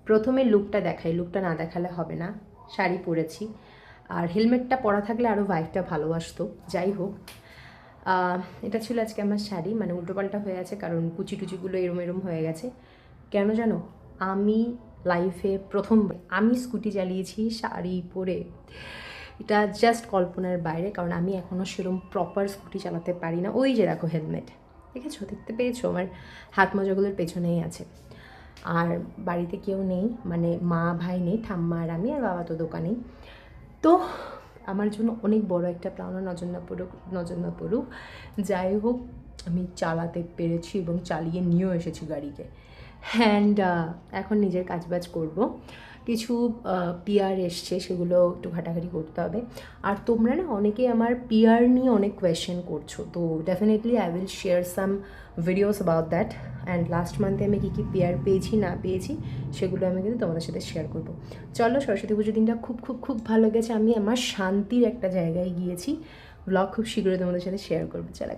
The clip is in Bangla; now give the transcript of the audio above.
প্রথমে লুকটা দেখাই, লুকটা না দেখালে হবে না। শাড়ি পরেছি, আর হেলমেটটা পরা থাকলে আরও ভাইবটা ভালো আসতো। যাই হোক, এটা ছিল আজকে আমার শাড়ি, মানে উল্টোপাল্টা হয়ে আছে কারণ কুচি টুচিগুলো এরম এরম হয়ে গেছে। কেন জানো, আমি লাইফে প্রথমবার আমি স্কুটি চালিয়েছি শাড়ি পরে। এটা জাস্ট কল্পনার বাইরে, কারণ আমি এখনও সেরকম প্রপার স্কুটি চালাতে পারি না। ওই যে দেখো হেলমেট, দেখেছো, দেখতে পেয়েছো, আমার হাত মোজাগুলোর পেছনেই আছে। আর বাড়িতে কেউ নেই, মানে মা ভাই নেই, ঠাম্মা আর আমি, আর বাবা তো দোকানেই। তো আমার জন্য অনেক বড় একটা পাওনা, নজর না পড়ুক। যাই হোক, আমি চালাতে পেরেছি এবং চালিয়ে নিয়েও এসেছি গাড়িকে। অ্যান্ড এখন নিজের কাজবাজ করব। কিছু পিআর এসছে, সেগুলো একটু ঘাটাঘাটি করতে হবে। আর তোমরা না অনেকেই আমার পিআর নিয়ে অনেক কোয়েশ্চেন করছো, তো definitely I will share some videos about that. And last মান্থে আমি কী কী পিআর পেয়েছি না পেয়েছি সেগুলো আমি কিন্তু তোমাদের সাথে শেয়ার করবো। চলো, সরস্বতী পুজোর দিনটা খুব খুব খুব ভালো গেছে। আমি আমার শান্তির একটা জায়গায় গিয়েছি। ব্লগ খুব শীঘ্রই তোমাদের সাথে শেয়ার করবো। চলো।